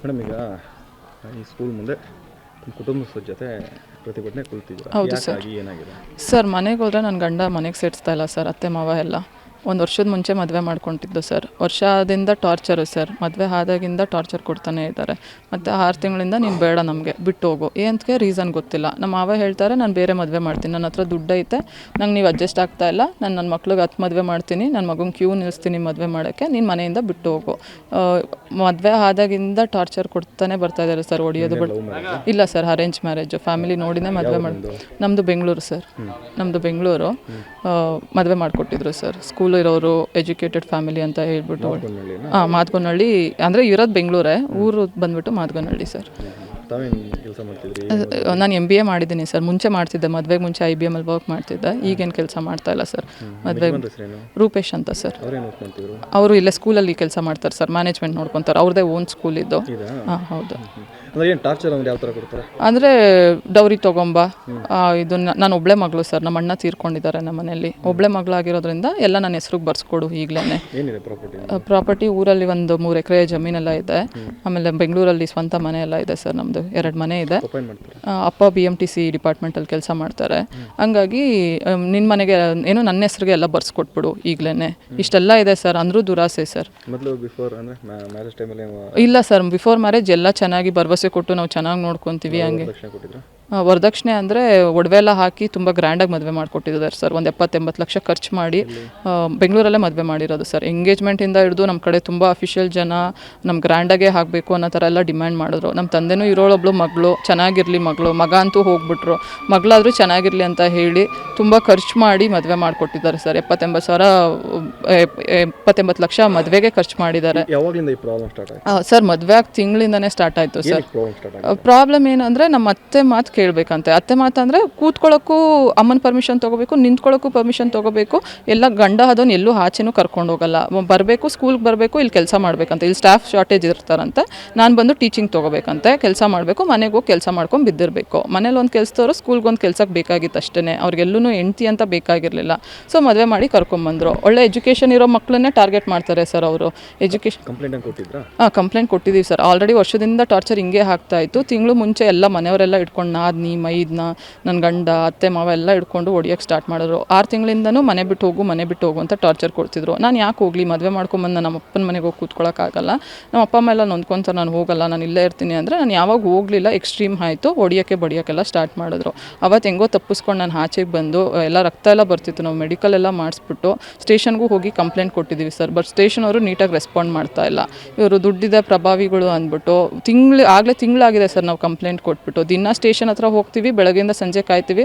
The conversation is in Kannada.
ಮೇಡಮ್ ಈಗ ಈ ಸ್ಕೂಲ್ ಮುಂದೆ ಕುಟುಂಬಸ್ಥರ ಜೊತೆ ಪ್ರತಿಭಟನೆ ಕುಳಿತಿದ್ರು. ಹೌದು ಸರ್. ಏನಾಗಿದೆ ಸರ್ ಮನೆಗೆ ಹೋದರೆ ನನ್ನ ಗಂಡ ಮನೆಗೆ ಸೇರಿಸ್ತಾ ಇಲ್ಲ ಸರ್. ಅತ್ತೆ ಮಾವ ಎಲ್ಲ ಒಂದು ವರ್ಷದ ಮುಂಚೆ ಮದುವೆ ಮಾಡ್ಕೊತಿದ್ದು ಸರ್. ವರ್ಷದಿಂದ ಟಾರ್ಚರು ಸರ್. ಮದುವೆ ಆದಾಗಿಂದ ಟಾರ್ಚರ್ ಕೊಡ್ತಾನೆ ಇದ್ದಾರೆ. ಮತ್ತು 6 ತಿಂಗಳಿಂದ ನೀನು ಬೇಡ ನಮಗೆ ಬಿಟ್ಟು ಹೋಗು. ಏನಕ್ಕೆ ರೀಸನ್ ಗೊತ್ತಿಲ್ಲ. ನಮ್ಮ ಮಾವ ಹೇಳ್ತಾರೆ ನಾನು ಬೇರೆ ಮದುವೆ ಮಾಡ್ತೀನಿ, ನನ್ನ ಹತ್ರ ದುಡ್ಡು ಐತೆ, ನಂಗೆ ನೀವು ಅಡ್ಜಸ್ಟ್ ಆಗ್ತಾ ಇಲ್ಲ, ನಾನು ನನ್ನ ಮಕ್ಳಿಗೆ 10 ಮದುವೆ ಮಾಡ್ತೀನಿ, ನನ್ನ ಮಗನ ಕ್ಯೂ ನಿಲ್ಲಿಸ್ತೀನಿ ಮದುವೆ ಮಾಡೋಕ್ಕೆ, ನೀನು ಮನೆಯಿಂದ ಬಿಟ್ಟು ಹೋಗು. ಮದುವೆ ಆದಾಗಿಂದ ಟಾರ್ಚರ್ ಕೊಡ್ತಾನೆ ಬರ್ತಾ ಇದ್ದಾರೆ ಸರ್. ಹೊಡಿಯೋದು ಬಿಟ್ಟು ಇಲ್ಲ ಸರ್, ಅರೇಂಜ್ ಮ್ಯಾರೇಜು. ಫ್ಯಾಮಿಲಿ ನೋಡಿನೇ ಮದುವೆ ಮಾಡಿ. ನಮ್ಮದು ಬೆಂಗಳೂರು ಸರ್. ನಮ್ಮದು ಬೆಂಗಳೂರು. ಮದುವೆ ಮಾಡಿಕೊಟ್ಟಿದ್ರು ಸರ್. ಸ್ಕೂಲ್ ಇರೋರು, ಎಜುಕೇಟೆಡ್ ಫ್ಯಾಮಿಲಿ ಅಂತ ಹೇಳ್ಬಿಟ್ಟು. ಮಾದಗೊಂಡಳ್ಳಿ ಅಂದರೆ ಇರೋದು ಬೆಂಗಳೂರೇ, ಊರು ಬಂದ್ಬಿಟ್ಟು ಮಾದಗೊಂಡಳ್ಳಿ ಸರ್. ಕೆಲಸ ಮಾಡ್ತಿದ್ರಿ? ನಾನು MBA ಮಾಡಿದ್ದೀನಿ ಸರ್. ಮುಂಚೆ ಮಾಡ್ತಿದ್ದೆ, ಮದುವೆಗೆ ಮುಂಚೆ IBM ಅಲ್ಲಿ ವರ್ಕ್ ಮಾಡ್ತಿದ್ದೆ. ಈಗೇನು ಕೆಲಸ ಮಾಡ್ತಾ ಇಲ್ಲ ಸರ್. ಮದುವೆ ರೂಪೇಶ್ ಅಂತ ಸರ್. ಅವರು ಇಲ್ಲೇ ಸ್ಕೂಲಲ್ಲಿ ಕೆಲಸ ಮಾಡ್ತಾರೆ ಸರ್. ಮ್ಯಾನೇಜ್ಮೆಂಟ್ ನೋಡ್ಕೊತಾರೆ. ಅವ್ರದ್ದೇ ಓನ್ ಸ್ಕೂಲ್ ಇದ್ದು. ಹಾಂ ಹೌದು. ಅಂದರೆ ಡೌರಿ ತೊಗೊಂಬ, ಇದು ನಾನು ಒಬ್ಬಳೆ ಮಗಳು ಸರ್. ನಮ್ಮ ಅಣ್ಣ ತೀರ್ಕೊಂಡಿದ್ದಾರೆ ನಮ್ಮ ಮನೆಯಲ್ಲಿ. ಒಬ್ಬಳೆ ಮಗಳಾಗಿರೋದ್ರಿಂದ ಎಲ್ಲ ನನ್ನ ಹೆಸ್ರಿಗೆ ಬರ್ಸ್ಕೊಡು ಈಗಲೇ. ಪ್ರಾಪರ್ಟಿ ಊರಲ್ಲಿ ಒಂದು 3 ಎಕರೆ ಜಮೀನೆಲ್ಲ ಇದೆ. ಆಮೇಲೆ ಬೆಂಗಳೂರಲ್ಲಿ ಸ್ವಂತ ಮನೆ ಎಲ್ಲ ಇದೆ ಸರ್. ನಮ್ಮದು 2 ಮನೆ ಇದೆ. ಅಪ್ಪ BMTC ಡಿಪಾರ್ಟ್ಮೆಂಟಲ್ಲಿ ಕೆಲಸ ಮಾಡ್ತಾರೆ. ಹಂಗಾಗಿ ನಿನ್ನ ಮನೆಗೆ ಏನು ನನ್ನ ಹೆಸ್ರಿಗೆ ಎಲ್ಲ ಬರ್ಸ್ಕೊಟ್ಬಿಡು ಈಗಲೇ. ಇಷ್ಟೆಲ್ಲ ಇದೆ ಸರ್. ಅಂದರೂ ದುರಾಸೆ ಸರ್. ಇಲ್ಲ ಸರ್, ಬಿಫೋರ್ ಮ್ಯಾರೇಜ್ ಎಲ್ಲ ಚೆನ್ನಾಗಿ ಭರವಸೆ ಕೊಟ್ಟು ನಾವು ಚೆನ್ನಾಗಿ ನೋಡ್ಕೊತೀವಿ. ಹಂಗೆ ವರದಕ್ಷಿಣೆ ಅಂದರೆ ಒಡವೆ ಎಲ್ಲ ಹಾಕಿ ತುಂಬ ಗ್ರ್ಯಾಂಡಾಗಿ ಮದುವೆ ಮಾಡಿಕೊಟ್ಟಿದ್ದಾರೆ ಸರ್. ಒಂದು 70-80 ಲಕ್ಷ ಖರ್ಚು ಮಾಡಿ ಬೆಂಗಳೂರಲ್ಲೇ ಮದುವೆ ಮಾಡಿರೋದು ಸರ್. ಎಂಗೇಜ್ಮೆಂಟಿಂದ ಹಿಡಿದು ನಮ್ಮ ಕಡೆ ತುಂಬ ಅಫಿಷಿಯಲ್ ಜನ ನಮ್ಮ ಗ್ರ್ಯಾಂಡಾಗೇ ಆಗಬೇಕು ಅನ್ನೋ ಥರ ಎಲ್ಲ ಡಿಮ್ಯಾಂಡ್ ಮಾಡಿದ್ರು. ನಮ್ಮ ತಂದೆನೂ ಇರೋಳೊಬ್ಳು ಮಗಳು, ಚೆನ್ನಾಗಿರಲಿ ಮಗಳು, ಮಗ ಅಂತೂ ಹೋಗ್ಬಿಟ್ರು, ಮಗಳಾದರೂ ಚೆನ್ನಾಗಿರಲಿ ಅಂತ ಹೇಳಿ ತುಂಬ ಖರ್ಚು ಮಾಡಿ ಮದುವೆ ಮಾಡಿಕೊಟ್ಟಿದ್ದಾರೆ ಸರ್. 70-80 ಲಕ್ಷ ಮದುವೆಗೆ ಖರ್ಚು ಮಾಡಿದ್ದಾರೆ ಸರ್. ಮದುವೆ ಆಗಿ ತಿಂಗಳಿಂದನೇ ಸ್ಟಾರ್ಟ್ ಆಯಿತು ಸರ್. ಪ್ರಾಬ್ಲಮ್ ಏನಂದರೆ ನಮ್ಮ ಅತ್ತೆ ಮಾತು ಕೇಳಬೇಕಂತೆ. ಅತ್ತೆ ಮಾತು ಅಂದರೆ ಕೂತ್ಕೊಳ್ಳೋಕ್ಕೂ ಅಮ್ಮನ ಪರ್ಮಿಷನ್ ತೊಗೋಬೇಕು, ನಿಂತ್ಕೊಳ್ಳೋಕ್ಕೂ ಪರ್ಮಿಷನ್ ತೊಗೋಬೇಕು. ಎಲ್ಲ ಗಂಡ ಅದನ್ನು ಎಲ್ಲೂ ಆಚೆನೂ ಕರ್ಕೊಂಡು ಹೋಗಲ್ಲ. ಬರಬೇಕು, ಸ್ಕೂಲ್ಗೆ ಬರಬೇಕು, ಇಲ್ಲಿ ಕೆಲಸ ಮಾಡಬೇಕಂತೆ. ಇಲ್ಲಿ ಸ್ಟಾಫ್ ಶಾರ್ಟೇಜ್ ಇರ್ತಾರಂತೆ. ನಾನು ಬಂದು ಟೀಚಿಂಗ್ ತೊಗೋಬೇಕಂತೆ, ಕೆಲಸ ಮಾಡಬೇಕು, ಮನೆಗೆ ಹೋಗಿ ಕೆಲಸ ಮಾಡ್ಕೊಂಡು ಬಿದ್ದಿರಬೇಕು. ಮನೇಲಿ ಒಂದು ಕೆಲಸದವರು ಸ್ಕೂಲ್ಗೆ ಒಂದು ಕೆಲಸಕ್ಕೆ ಬೇಕಾಗಿತ್ತು ಅಷ್ಟೇ. ಅವ್ರಿಗೆಲ್ಲೂ ಹೆಂಡ್ತಿ ಅಂತ ಬೇಕಾಗಿರಲಿಲ್ಲ. ಸೊ ಮದುವೆ ಮಾಡಿ ಕರ್ಕೊಂಬಂದರು. ಒಳ್ಳೆ ಎಜುಕೇಷನ್ ಇರೋ ಮಕ್ಕಳನ್ನೇ ಟಾರ್ಗೆಟ್ ಮಾಡ್ತಾರೆ ಸರ್ ಅವರು. ಕಂಪ್ಲೇಂಟ್ ಕೊಟ್ಟಿದ್ದೀವಿ ಸರ್. ಆಲ್ರೆಡಿ ವರ್ಷದಿಂದ ಟಾರ್ಚರ್ ಹಿಂಗೆ ಆಗ್ತಾ ಇತ್ತು. ತಿಂಗಳು ಮುಂಚೆ ಎಲ್ಲ ಮನೆಯವರೆಲ್ಲ ಇಟ್ಕೊಂಡು ನಾದ್ನಿ ಮೈದ್ನ ನನ್ನ ಗಂಡ ಅತ್ತೆ ಮಾವ ಎಲ್ಲ ಇಟ್ಕೊಂಡು ಹೊಡಿಯೋಕ್ಕೆ ಸ್ಟಾರ್ಟ್ ಮಾಡಿದ್ರು. 6 ತಿಂಗಳಿಂದನೂ ಮನೆ ಬಿಟ್ಟು ಹೋಗು ಅಂತ ಟಾರ್ಚರ್ ಕೊಡ್ತಿದ್ರು. ನಾನು ಯಾಕೆ ಹೋಗಲಿ, ಮದುವೆ ಮಾಡ್ಕೊಂಬಂದು ನಮ್ಮ ಅಪ್ಪನ ಮನೆಗೆ ಹೋಗಿ ಕೂತ್ಕೊಳ್ಳೋಕ್ಕಾಗಲ್ಲ. ನಮ್ಮ ಅಪ್ಪ ಅಮ್ಮ ಎಲ್ಲ ನೊಂದ್ಕೊಂತಾರೆ, ನಾನು ಹೋಗಲ್ಲ, ನಾನು ಇಲ್ಲೇ ಇರ್ತೀನಿ ಅಂದರೆ ನಾನು ಯಾವಾಗ ಹೋಗಲಿಲ್ಲ. ಎಕ್ಸ್ಟ್ರೀಮ್ ಆಯಿತು, ಬಡಿಯೋಕ್ಕೆಲ್ಲ ಸ್ಟಾರ್ಟ್ ಮಾಡಿದ್ರು. ಅವತ್ತು ಹೆಂಗೋ ತಪ್ಪಿಸ್ಕೊಂಡು ನಾನು ಆಚೆಗೆ ಬಂದು ಎಲ್ಲ ರಕ್ತ ಎಲ್ಲ ಬರ್ತಿತ್ತು. ನಾವು ಮೆಡಿಕಲ್ ಎಲ್ಲ ಮಾಡಿಸ್ಬಿಟ್ಟು ಸ್ಟೇಷನ್ಗೂ ಹೋಗಿ ಕಂಪ್ಲೇಂಟ್ ಕೊಟ್ಟಿದ್ದೀವಿ ಸರ್. ಬಟ್ ಸ್ಟೇಷನ್ ಅವರು ನೀಟಾಗಿ ರೆಸ್ಪಾಂಡ್ ಮಾಡ್ತಾ ಇಲ್ಲ. ಇವರು ದುಡ್ಡಿದೆ ಪ್ರಭಾವಿಗಳು ಅಂದ್ಬಿಟ್ಟು ತಿಂಗಳಾಗಿದೆ ಸರ್ ನಾವು ಕಂಪ್ಲೇಂಟ್ ಕೊಟ್ಬಿಟ್ಟು. ದಿನ ಸ್ಟೇಷನ್ ಹತ್ರ ಹೋಗ್ತೀವಿ, ಬೆಳಗ್ಗೆಯಿಂದ ಸಂಜೆ ಕಾಯ್ತೀವಿ.